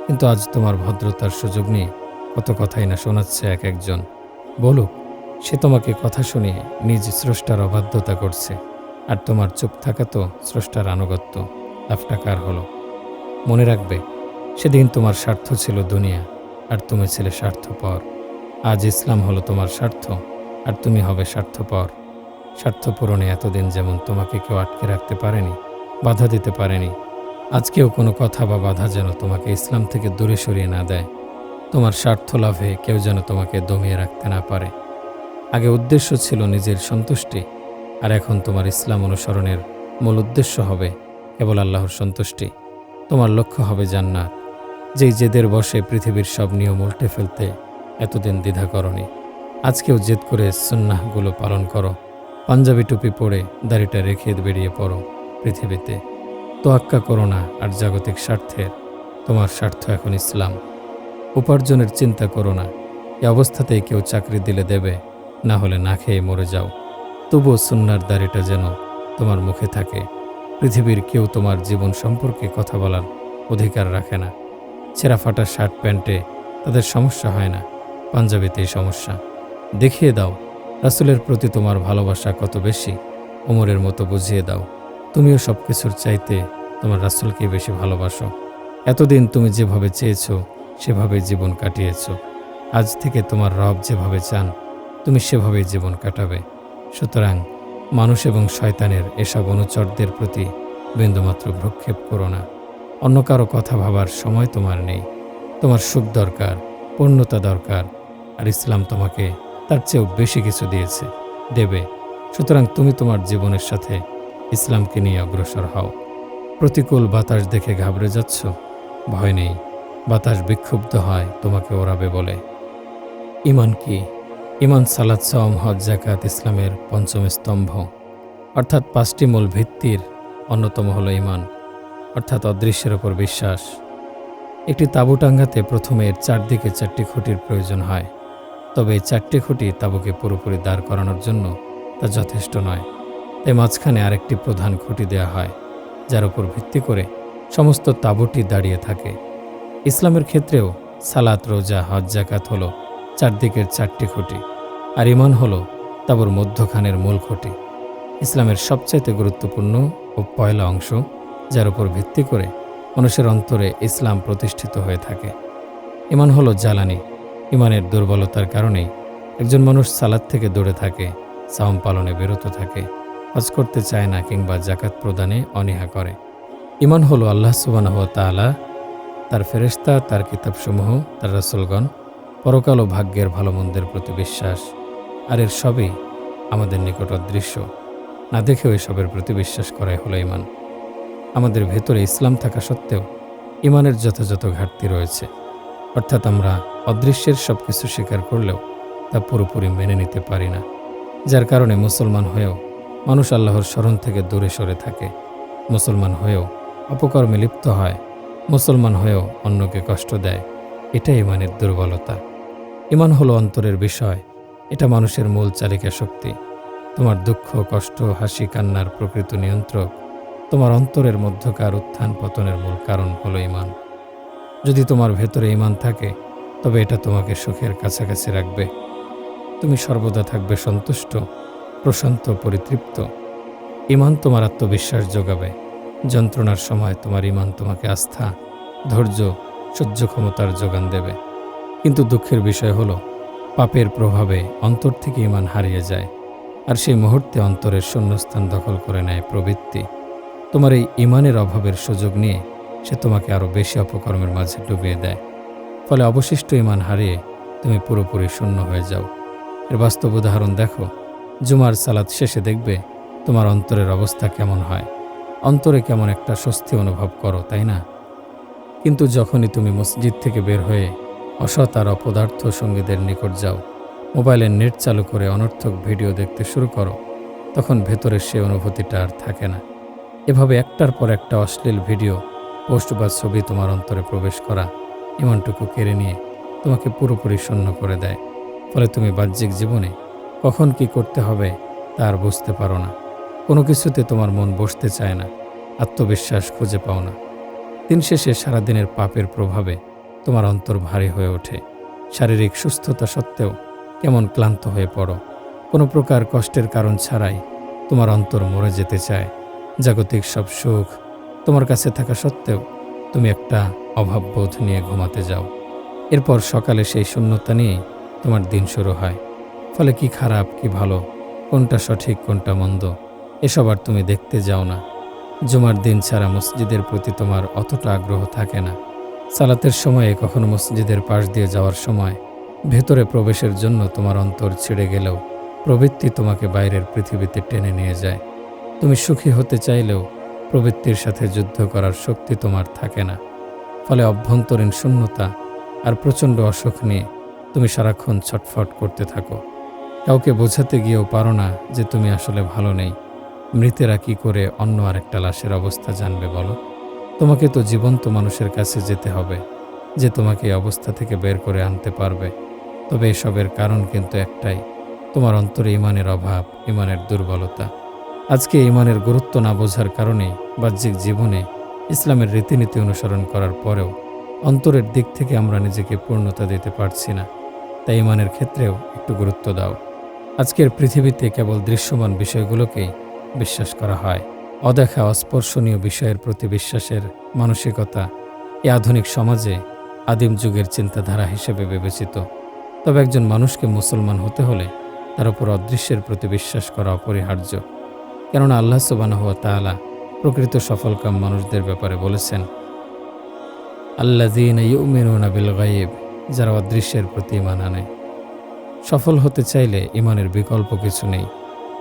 কিন্তু আজ তোমার ভদ্রতার সুযোগ নিয়ে কত কথাই না শোনাচ্ছে এক একজন। বলুক, সে তোমাকে কথা শুনিয়ে নিজ স্রষ্টার অবাধ্যতা করছে, আর তোমার চুপ থাকা তো স্রষ্টার আনুগত্য। লাভটা কার হলো? মনে রাখবে, সেদিন তোমার স্বার্থ ছিল দুনিয়া, আর তুমি ছিলে স্বার্থপর। আজ ইসলাম হলো তোমার স্বার্থ, আর তুমি হবে স্বার্থপর। স্বার্থ পূরণে এতদিন যেমন তোমাকে কেউ আটকে রাখতে পারেনি, বাধা দিতে পারেনি, আজকেও কোনো কথা বা বাধা যেন তোমাকে ইসলাম থেকে দূরে সরিয়ে না দেয়। তোমার স্বার্থ লাভে কেউ যেন তোমাকে দমিয়ে রাখতে না পারে। আগে উদ্দেশ্য ছিল নিজের সন্তুষ্টি, আর এখন তোমার ইসলাম অনুসরণের মূল উদ্দেশ্য হবে কেবল আল্লাহর সন্তুষ্টি। তোমার লক্ষ্য হবে জান্নাত। যেই জেদের বশে পৃথিবীর সব নিয়ম উল্টে ফেলতে এতদিন দ্বিধা করনি, আজকেও জেদ করে সুন্নাহগুলো পালন করো। পাঞ্জাবি টুপি পরে দাড়িটা রেখে বেরিয়ে পড়ো পৃথিবীতে। তোয়াক্কা করো না আর জাগতিক স্বার্থের। তোমার স্বার্থ এখন ইসলাম। উপার্জনের চিন্তা করো না। এ অবস্থাতেই কেউ চাকরি দিলে দেবে, না হলে না খেয়ে মরে যাও। তবুও সুন্নার দাড়িটা যেন তোমার মুখে থাকে। পৃথিবীর কেউ তোমার জীবন সম্পর্কে কথা বলার অধিকার রাখে না। ছেঁড়া ফাটা শার্ট প্যান্টে তাদের সমস্যা হয় না, পাঞ্জাবিতেই সমস্যা। দেখিয়ে দাও রাসূলের প্রতি তোমার ভালোবাসা কত বেশি। ওমরের মতো বুঝিয়ে দাও তুমিও সব কিছুর চাইতে তোমার রাসূলকেই বেশি ভালোবাসো। এতদিন তুমি যেভাবে চেয়েছো সেভাবে জীবন কাটিয়েছো। আজ থেকে তোমার রব যেভাবে চান তুমি সেভাবেই জীবন কাটাবে। সুতরাং মানুষ এবং শয়তানের এসব অনুচরদের প্রতি বিন্দুমাত্র ভ্রুক্ষেপ করো না। অন্য কারো কথা ভাবার সময় তোমার নেই। তোমার সুখ দরকার, পূর্ণতা দরকার, আর ইসলাম তোমাকে তার চেয়েও বেশি কিছু দিয়েছে, দেবে। সুতরাং তুমি তোমার জীবনের সাথে ইসলামকে নিয়ে অগ্রসর হও। প্রতিকূল বাতাস দেখে ঘাবড়ে যাচ্ছ? ভয় নেই, বাতাস বিক্ষুব্ধ হয় তোমাকে ওড়াবে বলে। ঈমান কি? ঈমান সালাত, সাওম, হজ, যাকাত ইসলামের পঞ্চম স্তম্ভ, অর্থাৎ 5টি মূল ভিত্তির অন্যতম হলো ঈমান, অর্থাৎ অদৃশ্যের ওপর বিশ্বাস। একটি তাঁবু টাঙ্গাতে প্রথমে এর চারদিকে 4টি খুঁটির প্রয়োজন হয়। তবে এই 4টি খুঁটি তাঁবুকে পুরোপুরি দাঁড় করানোর জন্য তা যথেষ্ট নয়। তাই মাঝখানে আরেকটি প্রধান খুঁটি দেওয়া হয়, যার উপর ভিত্তি করে সমস্ত তাঁবুটি দাঁড়িয়ে থাকে। ইসলামের ক্ষেত্রেও সালাত, রোজা, হজ, যাকাত হলো চারদিকের 4টি খুঁটি, আর ঈমান হলো তাঁবুর মধ্যখানের মূল খুঁটি। ইসলামের সবচাইতে গুরুত্বপূর্ণ ও পয়লা অংশ, যার উপর ভিত্তি করে মানুষের অন্তরে ইসলাম প্রতিষ্ঠিত হয়ে থাকে। ঈমান হলো জ্বালানি। ঈমানের দুর্বলতার কারণেই একজন মানুষ সালাত থেকে দূরে থাকে, সাওম পালনে বিরত থাকে, হজ করতে চায় না কিংবা যাকাত প্রদানে অনীহা করে। ঈমান হলো আল্লাহ সুবহানাহু ওয়া তাআলা, তার ফেরেশতা, তার কিতাবসমূহ, তার রাসূলগণ, পরকাল ও ভাগ্যের ভালো মন্দের প্রতি বিশ্বাস। আর এর সবই আমাদের নিকট অদৃশ্য, না দেখেও এসবের প্রতি বিশ্বাস করাই হলো ঈমান। আমাদের ভেতরে ইসলাম থাকা সত্ত্বেও ঈমানের যথাযথ ঘাটতি রয়েছে, অর্থাৎ আমরা অদৃশ্যের সব কিছু স্বীকার করলেও তা পুরোপুরি মেনে নিতে পারি না, যার কারণে মুসলমান হয়েও মানুষ আল্লাহর স্মরণ থেকে দূরে সরে থাকে। মুসলমান হয়েও অপকর্মে লিপ্ত হয়, মুসলমান হয়েও অন্যকে কষ্ট দেয়। এটাই ঈমানের দুর্বলতা। ঈমান হলো অন্তরের বিষয়, এটা মানুষের মূল চালিকা শক্তি। তোমার দুঃখ, কষ্ট, হাসি, কান্নার প্রকৃত নিয়ন্ত্রক, তোমার অন্তরের মধ্যকার উত্থান পতনের মূল কারণ হলো ঈমান। যদি তোমার ভেতরে ঈমান থাকে, তবে এটা তোমাকে সুখের কাছাকাছি রাখবে। তুমি সর্বদা থাকবে সন্তুষ্ট, প্রশান্ত, পরিতৃপ্ত। ঈমান তোমার আত্মবিশ্বাস যোগাবে। যন্ত্রণার সময় তোমার ঈমান তোমাকে আস্থা, ধৈর্য, সহ্য ক্ষমতার যোগান দেবে। কিন্তু দুঃখের বিষয় হলো, পাপের প্রভাবে অন্তর থেকে ঈমান হারিয়ে যায়, আর সেই মুহূর্তে অন্তরের শূন্যস্থান দখল করে নেয় প্রবৃত্তি। তোমার এই ঈমানের অভাবের সুযোগ নিয়ে সে তোমাকে আরও বেশি অপকর্মের মাঝে ডুবিয়ে দেয়। ফলে অবশিষ্ট ঈমান হারিয়ে তুমি পুরোপুরি শূন্য হয়ে যাও। এর বাস্তব উদাহরণ দেখো। জুমার সালাত শেষে দেখবে তোমার অন্তরের অবস্থা কেমন হয়। অন্তরে কেমন একটা স্বস্তি অনুভব করো, তাই না? কিন্তু যখনই তুমি মসজিদ থেকে বের হয়ে অসৎ আর অপদার্থ সঙ্গীদের নিকট যাও, মোবাইলের নেট চালু করে অনর্থক ভিডিও দেখতে শুরু করো, তখন ভেতরের সে অনুভূতিটা আর থাকে না। এভাবে একটার পর একটা অশ্লীল ভিডিও, পোস্ট বা ছবি তোমার অন্তরে প্রবেশ করা ঈমানটুকু কেড়ে নিয়ে তোমাকে পুরোপুরি শূন্য করে দেয়। ফলে তুমি বাহ্যিক জীবনে কখন কি করতে হবে তা আর বুঝতে পারো না। কোনো কিছুতে তোমার মন বসতে চায় না, আত্মবিশ্বাস খুঁজে পাও না। দিন শেষে সারাদিনের পাপের প্রভাবে তোমার অন্তর ভারী হয়ে ওঠে। শারীরিক সুস্থতা সত্ত্বেও কেমন ক্লান্ত হয়ে পড়ো। কোনো প্রকার কষ্টের কারণ ছাড়াই তোমার অন্তর মরে যেতে চায়। জাগতিক সব সুখ তোমার কাছে থাকা সত্ত্বেও তুমি একটা অভাববোধ নিয়ে ঘুমাতে যাও। এরপর সকালে সেই শূন্যতা নিয়েই তোমার দিন শুরু হয়। ফলে কি খারাপ কি ভালো, কোনটা সঠিক কোনটা মন্দ, এসব আর তুমি দেখতে যাও না। জুমার দিন ছাড়া মসজিদের প্রতি তোমার অতটা আগ্রহ থাকে না। সালাতের সময়ে কখনো মসজিদের পাশ দিয়ে যাওয়ার সময় ভেতরে প্রবেশের জন্য তোমার অন্তর ছিঁড়ে গেলেও প্রবৃত্তি তোমাকে বাইরের পৃথিবীতে টেনে নিয়ে যায়। তুমি সুখী হতে চাইলেও প্রবৃত্তির সাথে যুদ্ধ করার শক্তি তোমার থাকে না। ফলে অভ্যন্তরীণ শূন্যতা আর প্রচণ্ড অসুখ নিয়ে তুমি সারাক্ষণ ছটফট করতে থাকো। কাউকে বোঝাতে গিয়েও পারো না যে তুমি আসলে ভালো নেই। মৃতেরা কি করে অন্য আরেকটা লাশের অবস্থা জানবে বলো? তোমাকে তো জীবন্ত মানুষের কাছে যেতে হবে, যে তোমাকে এই অবস্থা থেকে বের করে আনতে পারবে। তবে এসবের কারণ কিন্তু একটাই, তোমার অন্তরে ইমানের অভাব, ইমানের দুর্বলতা। আজকে ইমানের গুরুত্ব না বোঝার কারণেই বাহ্যিক জীবনে ইসলামের রীতিনীতি অনুসরণ করার পরেও অন্তরের দিক থেকে আমরা নিজেকে পূর্ণতা দিতে পারছি না। তাই ইমানের ক্ষেত্রেও একটু গুরুত্ব দাও। আজকের পৃথিবীতে কেবল দৃশ্যমান বিষয়গুলোকেই বিশ্বাস করা হয়। অদেখা অস্পর্শনীয় বিষয়ের প্রতি বিশ্বাসের মানসিকতা এই আধুনিক সমাজে আদিম যুগের চিন্তাধারা হিসেবে বিবেচিত। তবে একজন মানুষকে মুসলমান হতে হলে তার উপর অদৃশ্যের প্রতি বিশ্বাস করা অপরিহার্য। কেননা আল্লাহ সুবহানাহু ওয়া তাআলা প্রকৃত সফলকাম মানুষদের ব্যাপারে বলেছেন, আল্লাযীনা ইউমিনুনা বিল গায়ব, যারা অদৃশ্যের প্রতি ঈমান আনে। সফল হতে চাইলে ঈমানের বিকল্প কিছু নেই।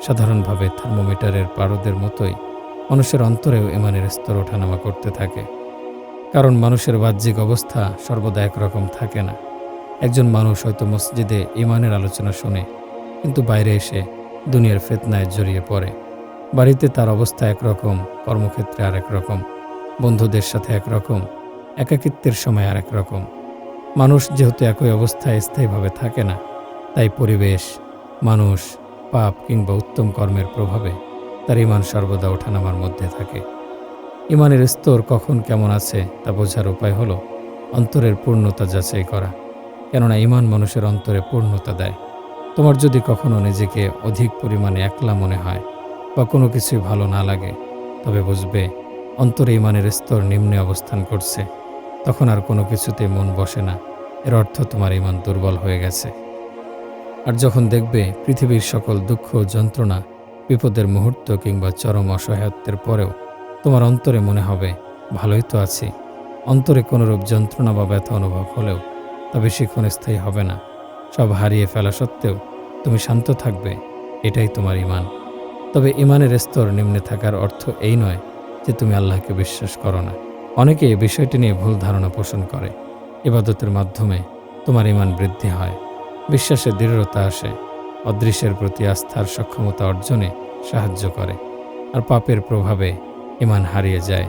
সাধারণভাবে থার্মোমিটারের পারদের মতোই মানুষের অন্তরেও ঈমানের স্তর ওঠানামা করতে থাকে। কারণ মানুষের বাহ্যিক অবস্থা সর্বদা একরকম থাকে না। একজন মানুষ হয়তো মসজিদে ঈমানের আলোচনা শোনে, কিন্তু বাইরে এসে দুনিয়ার ফিতনায় জড়িয়ে পড়ে। বাড়িতে তার অবস্থা একরকম, কর্মক্ষেত্রে আরেক রকম, বন্ধুদের সাথে একরকম, একাকিত্বের সময় আরেক রকম। মানুষ যেহেতু একই অবস্থায় স্থায়ীভাবে থাকে না, তাই পরিবেশ, মানুষ, পাপ কিংবা উত্তম কর্মের প্রভাবে তার ঈমান সর্বদা ওঠানামার মধ্যে থাকে। ঈমানের স্তর কখন কেমন আছে তা বোঝার উপায় হলো অন্তরের পূর্ণতা যাচাই করা। কেননা ঈমান মানুষের অন্তরে পূর্ণতা দেয়। তোমার যদি কখনো নিজেকে অধিক পরিমাণে একলা মনে হয় বা কোনো কিছুই ভালো না লাগে, তবে বুঝবে অন্তরে ঈমানের স্তর নিম্নে অবস্থান করছে। তখন আর কোনো কিছুতে মন বসে না। এর অর্থ তোমার ঈমান দুর্বল হয়ে গেছে। আর যখন দেখবে পৃথিবীর সকল দুঃখ, যন্ত্রণা, বিপদের মুহূর্ত কিংবা চরম অসহায়ত্বের পরেও তোমার অন্তরে মনে হবে ভালোই তো আছি, অন্তরে কোনোরূপ যন্ত্রণা বা ব্যথা অনুভব হলেও তা বেশিক্ষণ স্থায়ী হবে না। সব হারিয়ে ফেলা সত্ত্বেও তুমি শান্ত থাকবে, এটাই তোমার ঈমান। তবে ঈমানের স্তর নিম্নে থাকার অর্থ এই নয় যে তুমি আল্লাহকে বিশ্বাস করো না। অনেকে এই বিষয়টি নিয়ে ভুল ধারণা পোষণ করে। ইবাদতের মাধ্যমে তোমার ঈমান বৃদ্ধি হয়, বিশ্বাসের দৃঢ়তা আসে, অদৃশ্যের প্রতি আস্থার সক্ষমতা অর্জনে সাহায্য করে। আর পাপের প্রভাবে ঈমান হারিয়ে যায়,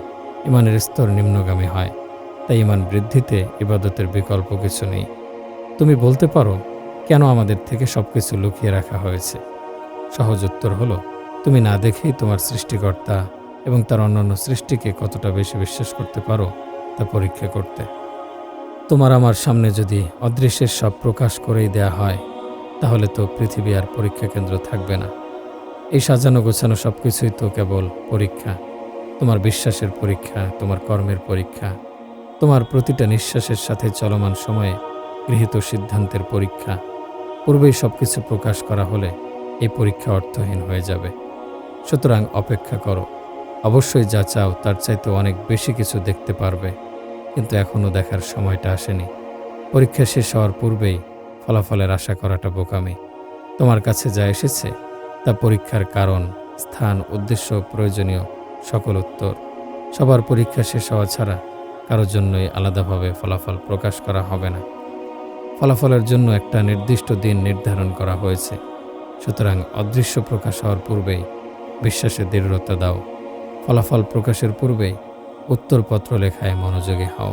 ঈমানের স্তর নিম্নগামী হয়। তাই ঈমান বৃদ্ধিতে ইবাদতের বিকল্প কিছু নেই। তুমি বলতে পারো, কেন আমাদের থেকে সবকিছু লুকিয়ে রাখা হয়েছে? সহজ উত্তর হলো, তুমি না দেখেই তোমার সৃষ্টিকর্তা এবং তার অন্যান্য সৃষ্টিকে কতটা বেশি বিশ্বাস করতে পারো তা পরীক্ষা করতে। তোমার আমার সামনে যদি অদৃশ্যের সব প্রকাশ করেই দেয়া হয়, তাহলে তো পৃথিবী আর পরীক্ষা কেন্দ্র থাকবে না। এই সাজানো গোছানো সব কিছুই তো কেবল পরীক্ষা। তোমার বিশ্বাসের পরীক্ষা, তোমার কর্মের পরীক্ষা, তোমার প্রতিটা নিঃশ্বাসের সাথে চলমান সময়ে গৃহীত সিদ্ধান্তের পরীক্ষা। পূর্বেই সব কিছু প্রকাশ করা হলে এই পরীক্ষা অর্থহীন হয়ে যাবে। সুতরাং অপেক্ষা করো। অবশ্যই যা চাও তার চাইতে অনেক বেশি কিছু দেখতে পারবে, কিন্তু এখনও দেখার সময়টা আসেনি। পরীক্ষা শেষ হওয়ার পূর্বেই ফলাফলের আশা করাটা বোকামি। তোমার কাছে যা এসেছে তা পরীক্ষার কারণ, স্থান, উদ্দেশ্য, প্রয়োজনীয় সকল উত্তর। সবার পরীক্ষা শেষ হওয়া ছাড়া কারোর জন্যই আলাদাভাবে ফলাফল প্রকাশ করা হবে না। ফলাফলের জন্য একটা নির্দিষ্ট দিন নির্ধারণ করা হয়েছে। সুতরাং অদৃশ্য প্রকাশ হওয়ার পূর্বেই বিশ্বাসে দৃঢ়তা দাও। ফলাফল প্রকাশের পূর্বেই উত্তরপত্র লেখায় মনোযোগী হও।